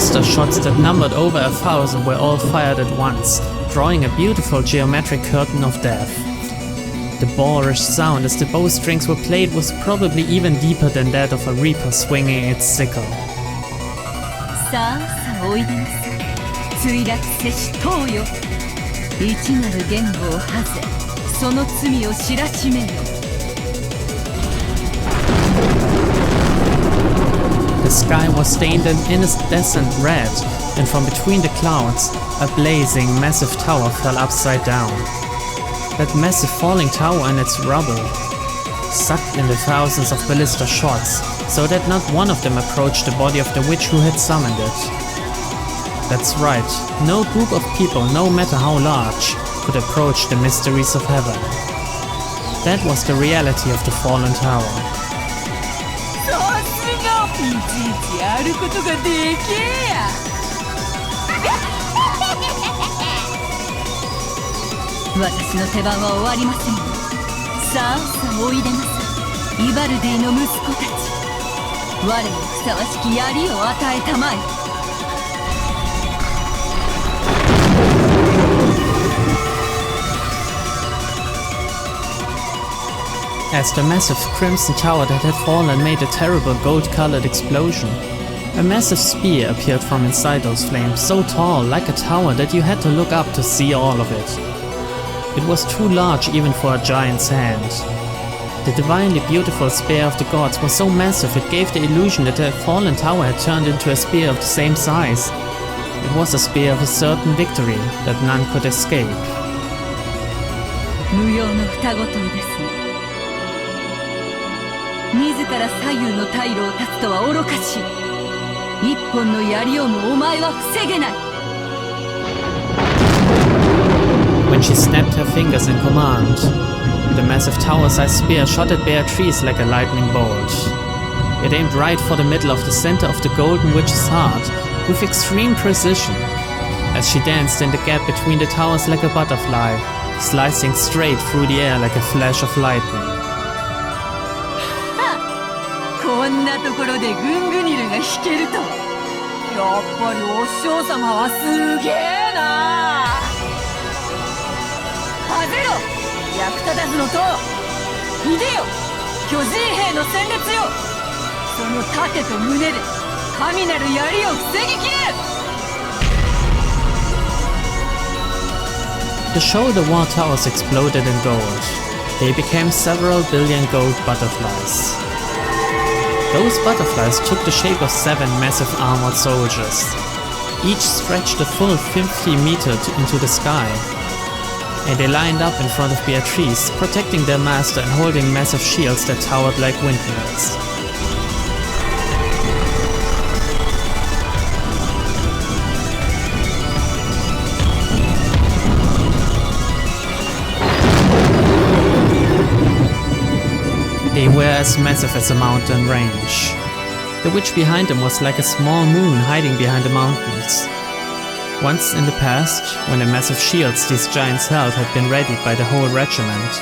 ballista shots that numbered over 1,000 were all fired at once, drawing a beautiful geometric curtain of death. The boorish sound as the bowstrings were played was probably even deeper than that of a reaper swinging its sickle. The sky was stained an incandescent red, and from between the clouds, a blazing, massive tower fell upside down. That massive falling tower and its rubble sucked in the thousands of ballista shots, so that not one of them approached the body of the witch who had summoned it. That's right, no group of people, no matter how large, could approach the mysteries of heaven. That was the reality of the fallen tower. いちいちやることがでけえや。私の手番は終わりませんよ。さあさあおいでなさい、イバルディの息子たち。我にふさわしき槍を与えたまえ。As the massive crimson tower that had fallen made a terrible gold-colored explosion, a massive spear appeared from inside those flames, so tall, like a tower, that you had to look up to see all of it. It was too large even for a giant's hand. The divinely beautiful spear of the gods was so massive it gave the illusion that the fallen tower had turned into a spear of the same size. It was a spear of a certain victory that none could escape. 無用の双子問いですね。自ら左右の退路を断つとは愚かしい。一本の槍をもお前は防げない。When she snapped her fingers in command, the massive tower-sized spear shot at Beatrice like a lightning bolt. It aimed right for the middle of the center of the Golden Witch's heart with extreme precision, as she danced in the gap between the towers like a butterfly, slicing straight through the air like a flash of lightning. こんなところでグングニルが弾けるとは、やっぱりお師匠様はすげえな。はぜろ役立たずの塔、いでよ巨人兵の戦列よ。その盾と胸で神なる槍を防ぎきれ。 The shoulder wall towers exploded in gold. They became several billion gold butterflies. Those butterflies took the shape of 7 massive armored soldiers. Each stretched a full 50 meters into the sky. And they lined up in front of Beatrice, protecting their master and holding massive shields that towered like windmills. They were as massive as a mountain range. The witch behind them was like a small moon hiding behind the mountains. Once in the past, when the massive shields these giants held had been readied by the whole regiment,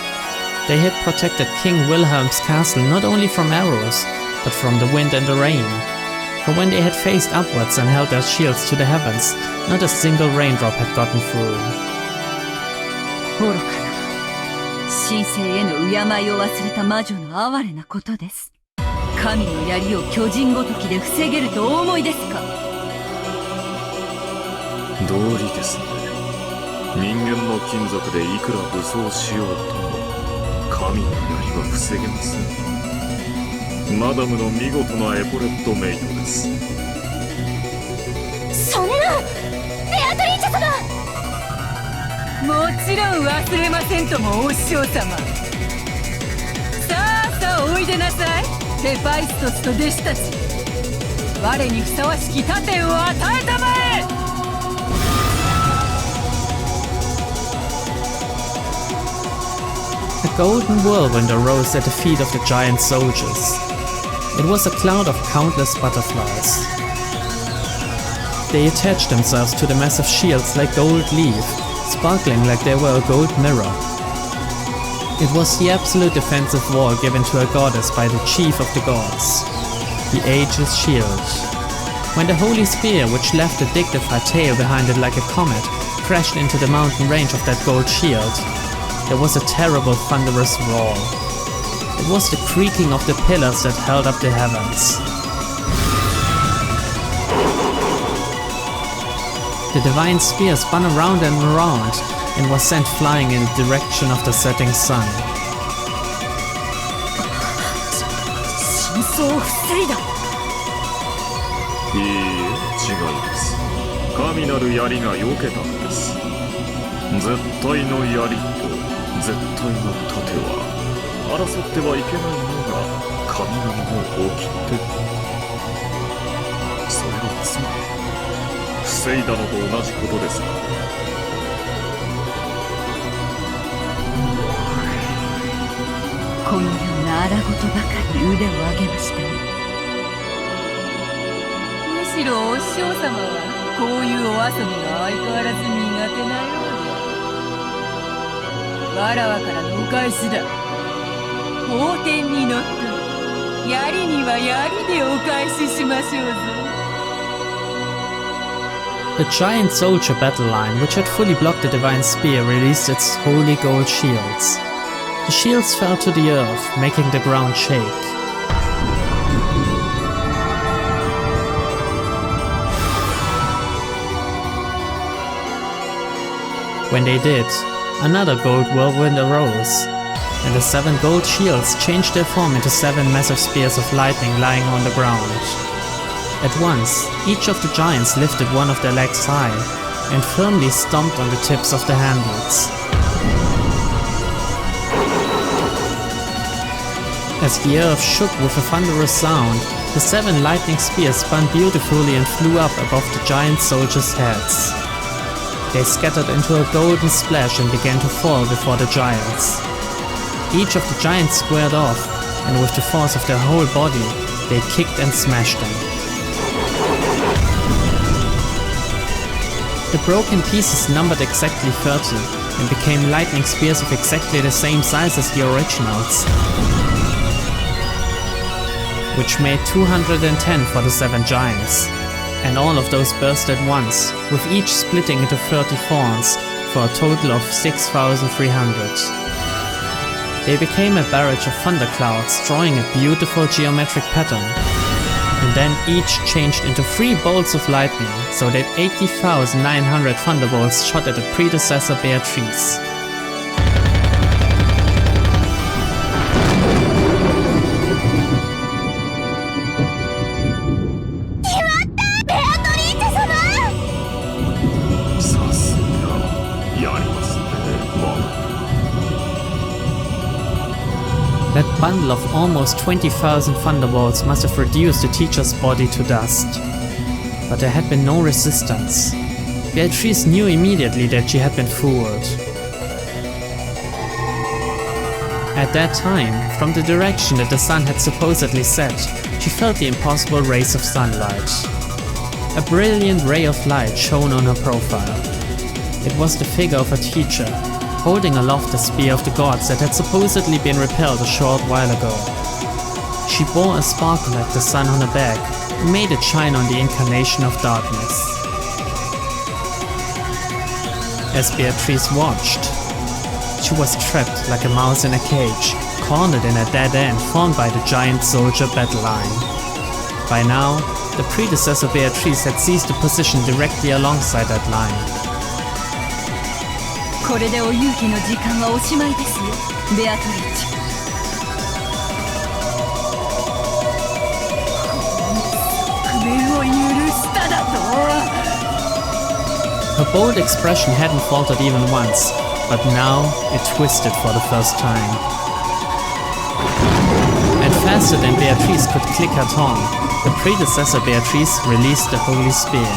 they had protected King Wilhelm's castle not only from arrows, but from the wind and the rain. For when they had faced upwards and held their shields to the heavens, not a single raindrop had gotten through. 神聖への敬いを忘れた魔女の哀れなことです。神の槍を巨人ごときで防げるとお思いですか。道理ですね。人間の金属でいくら武装しようとも神の槍は防げません。マダムの見事なエポレットメイトです。そんなベアトリーチェ様。もちろん忘れませんともお師匠様。さあさあおいでなさい、ヘパイストスと弟子たち。我にふさわしき盾を与えたまえ。A golden whirlwind arose at the feet of the giant soldiers. It was a cloud of countless butterflies. They attached themselves to the massive shields like gold leaf, sparkling like they were a gold mirror. It was the absolute defensive wall given to a goddess by the chief of the gods, the Aegis Shield. When the holy spear, which left a dignified tail behind it like a comet, crashed into the mountain range of that gold shield, there was a terrible thunderous roar. It was the creaking of the pillars that held up the heavens. The divine spear spun around and around and was sent flying in the direction of the setting sun. 真相を防いだ。いいえ、違います。神なる槍が避けたのです。絶対の槍と絶対の盾は争ってはいけないのが神々の掟。それはつまり防いだのと同じことですか。このような荒事ばかり腕を上げましたね。むしろお師匠様はこういうお遊びが相変わらず苦手なようで。わらわからのお返しだ。法典にのっとり槍には槍でお返ししましょうぞ。The giant soldier battle line, which had fully blocked the divine spear, released its holy gold shields. The shields fell to the earth, making the ground shake. When they did, another gold whirlwind arose, and the 7 gold shields changed their form into 7 massive spears of lightning lying on the ground. At once, each of the giants lifted one of their legs high and firmly stomped on the tips of the handles. As the earth shook with a thunderous sound, the 7 lightning spears spun beautifully and flew up above the giant soldiers' heads. They scattered into a golden splash and began to fall before the giants. Each of the giants squared off, and with the force of their whole body, they kicked and smashed them. The broken pieces numbered exactly 30 and became lightning spears of exactly the same size as the originals, which made 210 for the 7 giants, and all of those burst at once, with each splitting into 30 thorns for a total of 6,300. They became a barrage of thunderclouds, drawing a beautiful geometric pattern, and then each changed into 3 bolts of lightning, so that 80,900 thunderbolts shot at the predecessor Beatrice. That bundle of almost 20,000 thunderbolts must have reduced the teacher's body to dust. But there had been no resistance. Beatrice knew immediately that she had been fooled. At that time, from the direction that the sun had supposedly set, she felt the impossible rays of sunlight. A brilliant ray of light shone on her profile. It was the figure of her teacher, holding aloft the spear of the gods that had supposedly been repelled a short while ago. She bore a sparkle like the sun on her back and made it shine on the incarnation of darkness. As Beatrice watched, she was trapped like a mouse in a cage, cornered in a dead end formed by the giant soldier battle line. By now, the predecessor Beatrice had seized a position directly alongside that line. これでお勇気の時間はおしまいですよ、ベアトリーチェ。この側面を許しただと。Her bold expression hadn't faltered even once, but now it twisted for the first time. And faster than Beatrice could click her tongue, the predecessor Beatrice released the holy spear.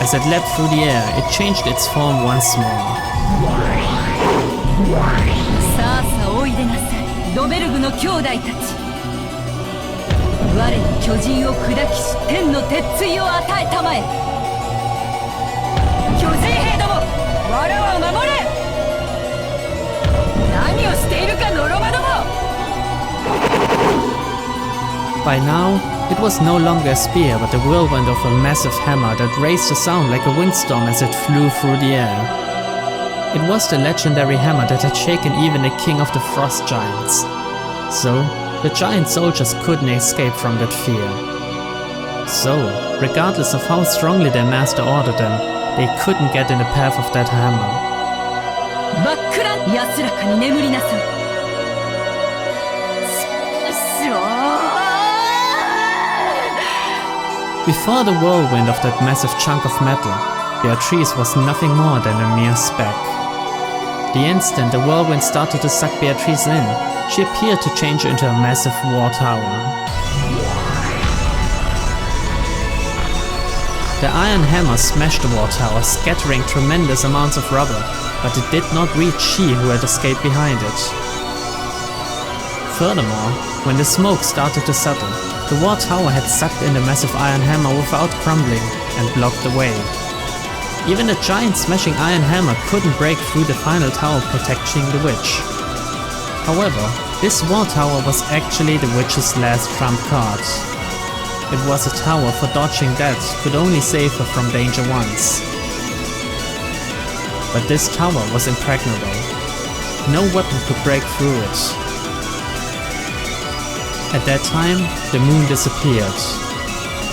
As it leapt through the air, it changed its form once more. さあさあおいでなさい、ドベルグの兄弟たち。我の巨人を砕きし天の鉄槌を与えたまえ。巨人兵ども、我らを守れ。何をしているか、ノロマども。 By now, It was no longer a spear, but the whirlwind of a massive hammer that raised a sound like a windstorm as it flew through the air. It was the legendary hammer that had shaken even the king of the frost giants. So, the giant soldiers couldn't escape from that fear. So, regardless of how strongly their master ordered them, they couldn't get in the path of that hammer. Before the whirlwind of that massive chunk of metal, Beatrice was nothing more than a mere speck. The instant the whirlwind started to suck Beatrice in, she appeared to change into a massive war tower. The iron hammer smashed the war tower, scattering tremendous amounts of rubble, but it did not reach she who had escaped behind it. Furthermore, when the smoke started to settle, the war tower had sucked in the massive iron hammer without crumbling and blocked the way. Even the giant smashing iron hammer couldn't break through the final tower protecting the witch. However, this war tower was actually the witch's last trump card. It was a tower for dodging that could only save her from danger once. But this tower was impregnable. No weapon could break through it. At that time, the moon disappeared.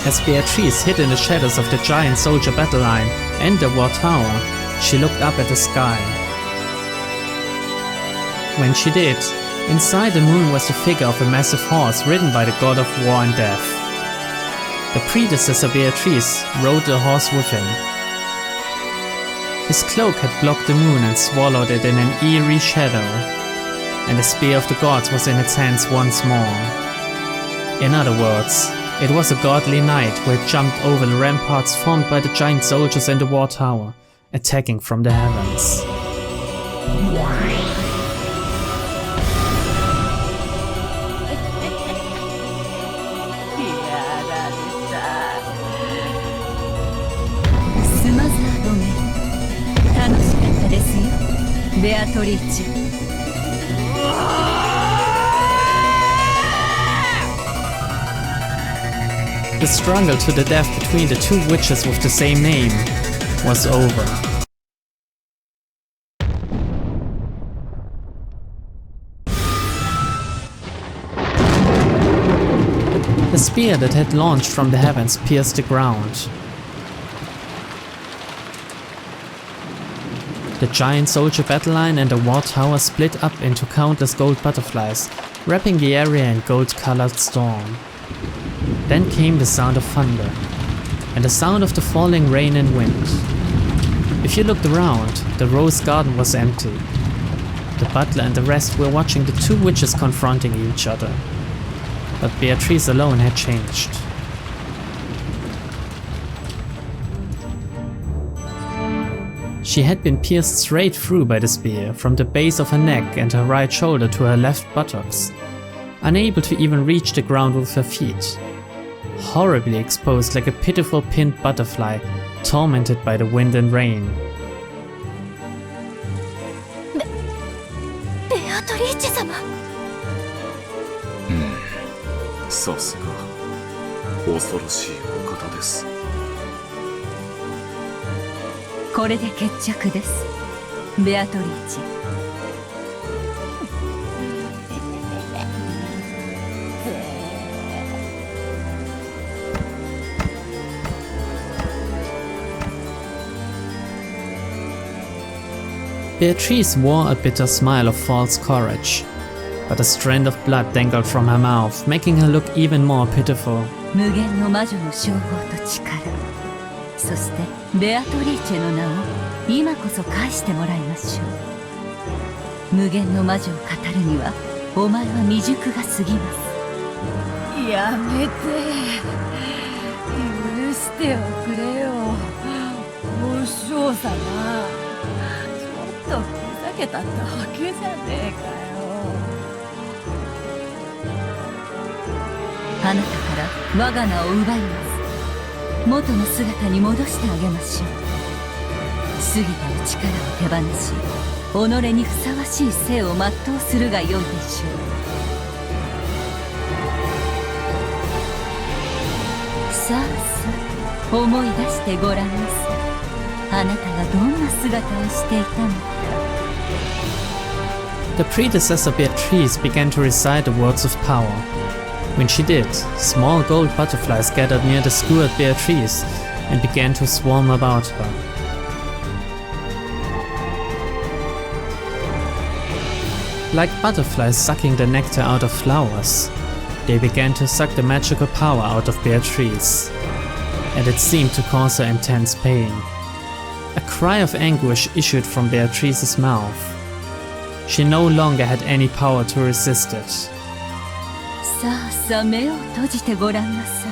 As Beatrice hid in the shadows of the giant soldier battle line and the war tower, she looked up at the sky. When she did, inside the moon was the figure of a massive horse ridden by the god of war and death. The predecessor Beatrice rode the horse with him. His cloak had blocked the moon and swallowed it in an eerie shadow, and the spear of the gods was in its hands once more. In other words, it was a godly knight who had jumped over the ramparts formed by the giant soldiers in the war tower, attacking from the heavens. Beatrice. The struggle to the death between the two witches with the same name was over. The spear that had launched from the heavens pierced the ground. The giant soldier battle line and the war tower split up into countless gold butterflies, wrapping the area in gold-colored storm. Then came the sound of thunder, and the sound of the falling rain and wind. If you looked around, the rose garden was empty. The butler and the rest were watching the two witches confronting each other. But Beatrice alone had changed. She had been pierced straight through by the spear, from the base of her neck and her right shoulder to her left buttocks, unable to even reach the ground with her feet. Horribly exposed like a pitiful pinned butterfly, tormented by the wind and rain. Beatrice-sama. さすが恐ろしいお方です。これで決着です。ベアトリーチ。Beatrice wore a bitter smile of false courage, but a strand of blood dangled from her mouth, making her look even more pitiful. 無限の魔女の称号と力、そしてベアトリーチェの名を今こそ返してもらいましょう。無限の魔女を語るにはお前は未熟が過ぎます。やめて、許しておくれよ、お嬢様。ちょっとふざけたってわけじゃねえかよ。あなたから我が名を奪います。元の姿に戻してあげましょう。過ぎたる力を手放し、己にふさわしい生を全うするがよいでしょう。さあさあ思い出してごらんなさい。あなたがどんな姿をしていたのか。 The predecessor Beatrice began to recite the words of power. When she did, small gold butterflies gathered near the skewered Beatrice and began to swarm about her. Like butterflies sucking the nectar out of flowers, they began to suck the magical power out of Beatrice, and it seemed to cause her intense pain. A cry of anguish issued from Beatrice's mouth. She no longer had any power to resist it. さあさあ目を閉じてごらんなさい。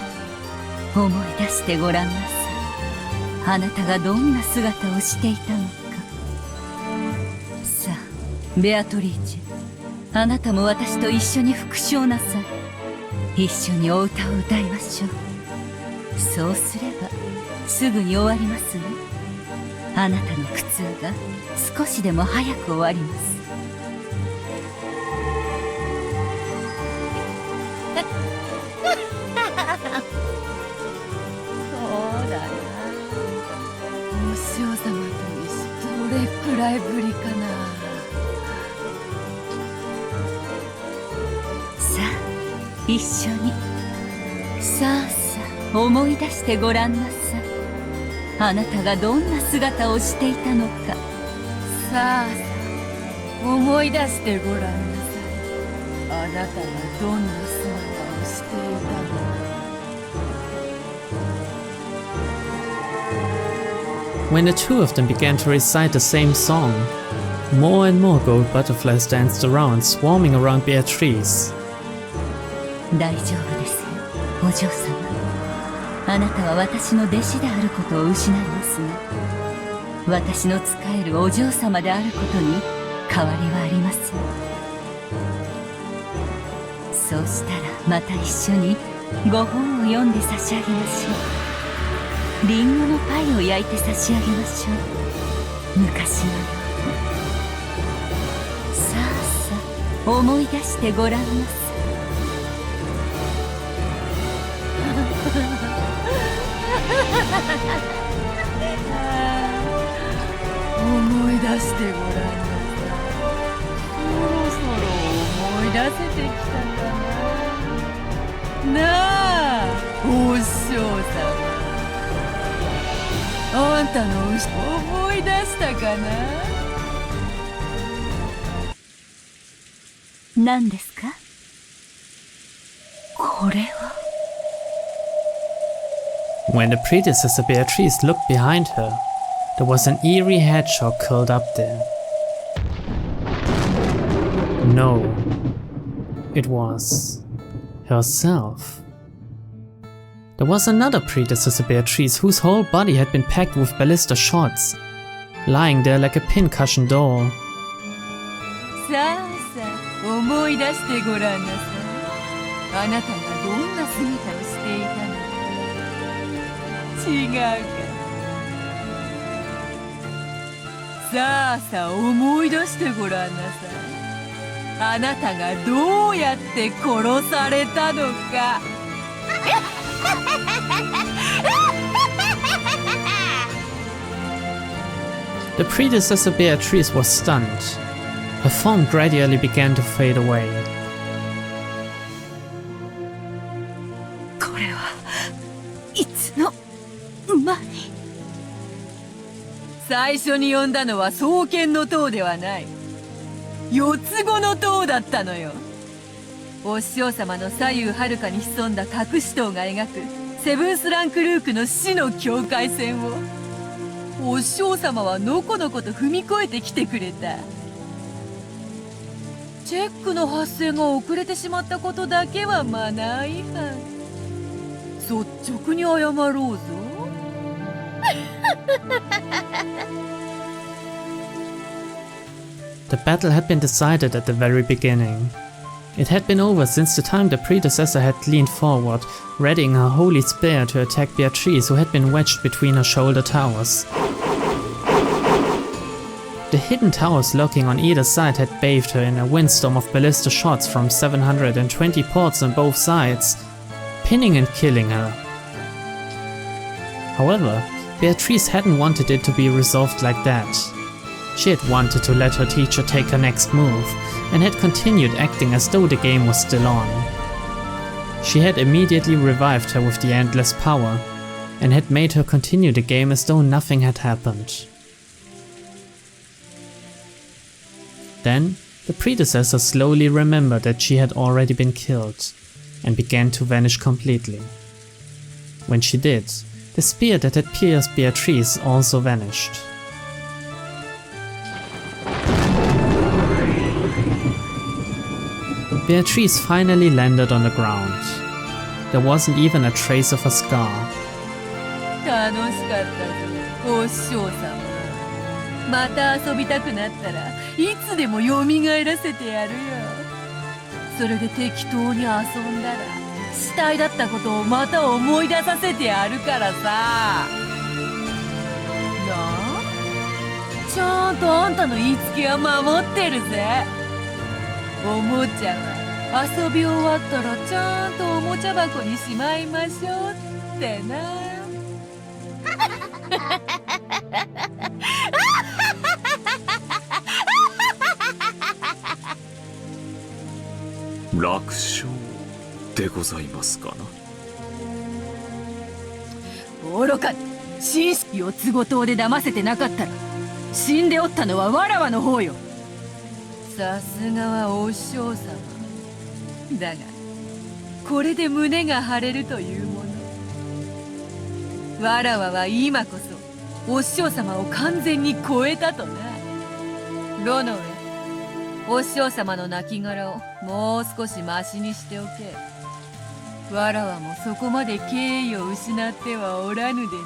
思い出してごらんなさい。あなたがどんな姿をしていたのか。さあベアトリーチェ、あなたも私と一緒に復唱なさい。一緒にお歌を歌いましょう。そうすればすぐに終わりますね。あなたの苦痛が少しでも早く終わります。そうだな、お師匠様とどれくらいぶりかな。さあ一緒に、さあさあ思い出してごらんなさい。あなたがどんな姿をしていたのか。さあさあ思い出してごらんなさい。あなたがどんな姿をしていたのか。When the two of them began to recite the same song, more and more gold butterflies danced around, swarming around Beatrice. 大丈夫ですよ、お嬢様。あなたは私の弟子であることを失いますが、私の仕えるお嬢様であることに変わりはありません。そうしたらまた一緒にご本を読んで差し上げましょう。リンゴのパイを焼いて差し上げましょう。昔のように。さあさあ思い出してごらんなさい。思い出してごらんなさい。そろそろ思い出せてきたかな。なあ、お師匠様。あんたの思い出したかな。何ですか？これは。When the predecessor Beatrice looked behind her, there was an eerie hedgehog curled up there. No, it was herself. There was another predecessor Beatrice whose whole body had been packed with ballista shots, lying there like a pincushion doll. さあさあ思い出してごらんなさい。あなたがどんな姿をしていたのか。違うか。さあさあ思い出してごらんなさい。あなたがどうやって殺されたのか。The predecessor Beatrice was stunned. Her form gradually began to fade away. これはいつの間に。最初に呼んだのは双剣の塔ではない。四つ子の塔だったのよ。お師匠様の左右はるかに潜んだ隠し塔が描くセブンスランクルークの死の境界線を、お師匠様はのこのこと踏み越えてきてくれた。チェックの発生が遅れてしまったことだけはマナー違反。率直に謝ろうぞ。The battle had been decided at the very beginning. It had been over since the time the predecessor had leaned forward, readying her holy spear to attack Beatrice, who had been wedged between her shoulder towers. The hidden towers lurking on either side had bathed her in a windstorm of ballista shots from 720 ports on both sides, pinning and killing her. However, Beatrice hadn't wanted it to be resolved like that. She had wanted to let her teacher take her next move, and had continued acting as though the game was still on. She had immediately revived her with the endless power, and had made her continue the game as though nothing had happened. Then, the predecessor slowly remembered that she had already been killed, and began to vanish completely. When she did, the spear that had pierced Beatrice also vanished. Beatrice finally landed on the ground. There wasn't even a trace of a scar. 楽しかったぞ、お師匠様。また遊びたくなったらいつでも蘇らせてやるよ。それで適当に遊んだら死体だったことをまた思い出させてやるからさ。なあ、ちゃんとあんたの言いつけは守ってるぜ。おもちゃは遊び終わったらちゃんとおもちゃ箱にしまいましょうってな。楽勝でございますかな。愚か、紳士四つごとで騙せてなかったら死んでおったのはわらわの方よ。さすがはお師匠様だが、これで胸が張れるというもの。わらわは今こそお師匠様を完全に超えたとな。どの上、お師匠様の亡骸をもう少しマシにしておけ。わらわもそこまで敬意を失ってはおらぬでな。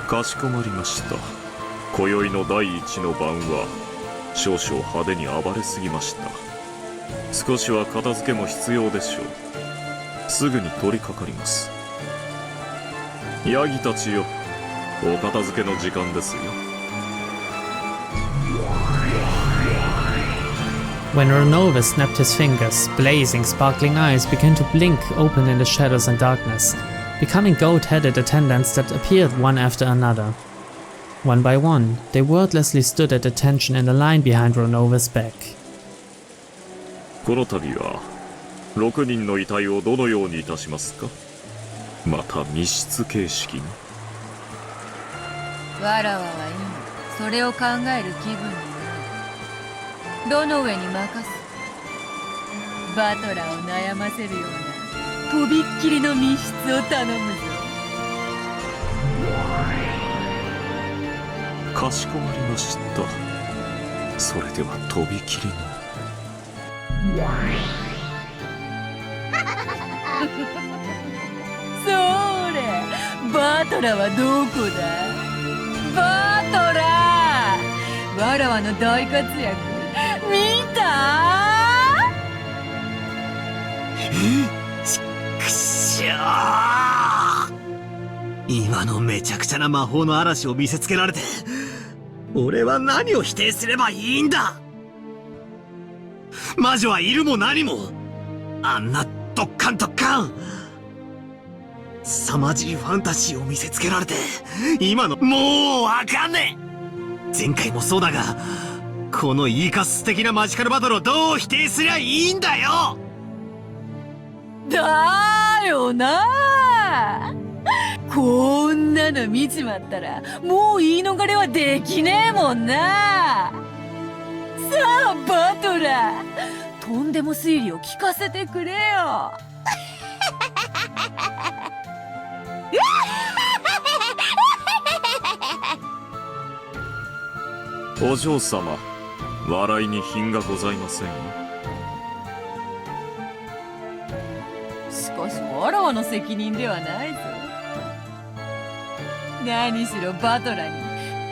かしこまりました。今宵の第一の晩は少々派手に暴れすぎました。少しは片付けも必要でしょう。すぐに取り掛かります。ヤギたちよ、お片付けの時間ですよ。When Renova snapped his fingers, blazing, sparkling eyes began to blink open in the shadows and darkness, becoming goat-headed attendants that appeared one after another. One by one, they wordlessly stood at attention in a line behind Renova's back. この度は6人の遺体をどのようにいたしますか。また密室形式に。わらわは今それを考える気分になる。どの上に任す。バトラーを悩ませるようなとびっきりの密室を頼むぞ。かしこまりました。それではとびきりの。それ、バトラーはどこだ。バトラー、わらわの大活躍見た。ちくしょー。今のめちゃくちゃな魔法の嵐を見せつけられて、俺は何を否定すればいいんだ。魔女はいるも何も、あんなドッカンドッカン凄まじいファンタジーを見せつけられて、今のもうわかんねえ。前回もそうだが、このイーカス的なマジカルバトルをどう否定すりゃいいんだよ。だよな。こんなの見ちまったらもう言い逃れはできねえもんな。さあバトラー、とんでも推理を聞かせてくれよ。お嬢様、笑いに品がございませんよ。しかしわらわの責任ではないぞ。何しろバトラーに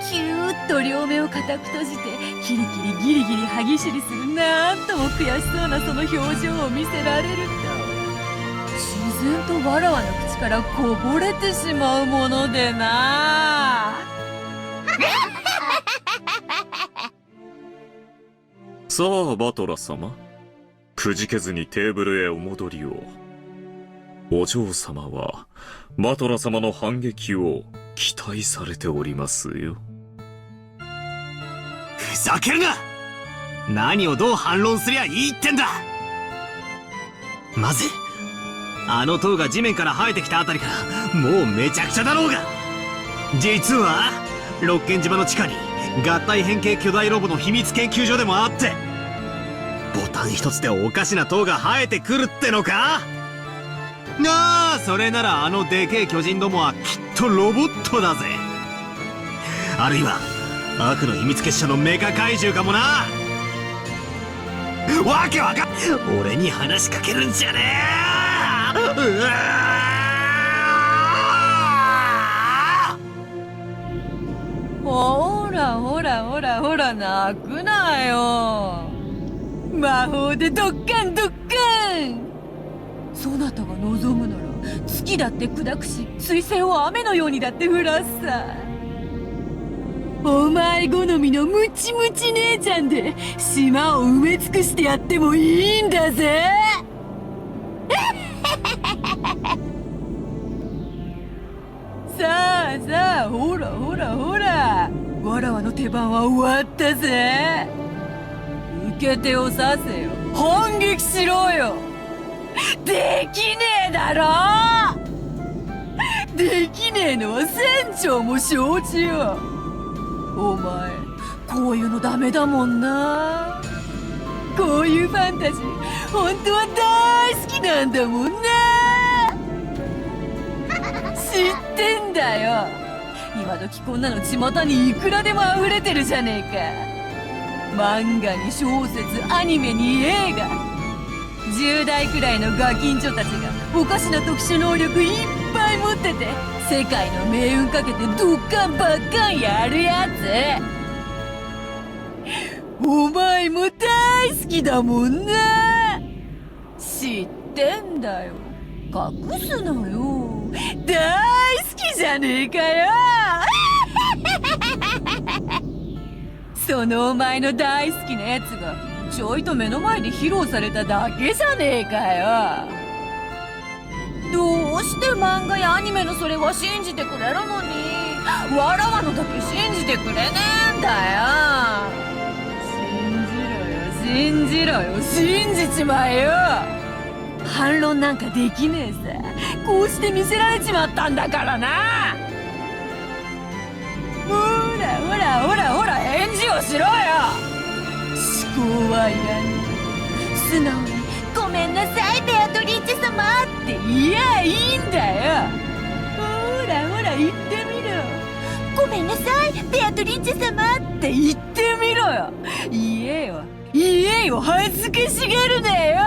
キューッと両目を固く閉じてキリキリギリギリ歯ぎしりするなんとも悔しそうなその表情を見せられると、自然とわらわの口からこぼれてしまうものでな。さあバトラ様、くじけずにテーブルへお戻りを。お嬢様はマトラ様の反撃を期待されておりますよ。ふざけるな。何をどう反論すりゃいいってんだ。まずあの塔が地面から生えてきたあたりからもうめちゃくちゃだろうが。実は六軒島の地下に合体変形巨大ロボの秘密研究所でもあって、ボタン一つでおかしな塔が生えてくるってのか。ああ、それならあのでけえ巨人どもはきっとロボットだぜ。あるいは悪の秘密結社のメカ怪獣かもな。わけわかん。俺に話しかけるんじゃねえ。うわー、ほらほらほらほら、泣くなよ。魔法でドッカンドッカン。そなたが望むなら月だって砕くし、水星を雨のようにだって降らすさ。お前好みのムチムチ姉ちゃんで島を埋め尽くしてやってもいいんだぜ。さあさあ、ほらほらほら、わらわの出番は終わったぜ。受け手をさせよ。反撃しろよ。できねえだろ。できねえのは船長も承知よ。お前こういうのダメだもんな。こういうファンタジー本当は大好きなんだもんな。知ってんだよ。今時こんなの巷にいくらでも溢れてるじゃねえか。漫画に小説、アニメに映画。10代くらいのガキンチョたちがおかしな特殊能力いっぱい持ってて、世界の命運かけてドッカンバッカンやるやつ。お前も大好きだもんな。知ってんだよ。隠すなよ。大好きじゃねえかよ。そのお前の大好きなやつがちょいと目の前で披露されただけじゃねえかよ。どうして漫画やアニメのそれは信じてくれるのに、わらわのだけ信じてくれねえんだよ。信じろよ、信じろよ、信じちまえよ。反論なんかできねえさ。こうして見せられちまったんだからな。ほらほらほらほら、返事をしろよ。思考はいらねえ。素直にごめんなさいベアトリーチェ様って言やいいんだよ。ほらほら言ってみろ。ごめんなさいベアトリーチェ様って言ってみろよ。言えよ言えよ、恥ずかしがるなよ。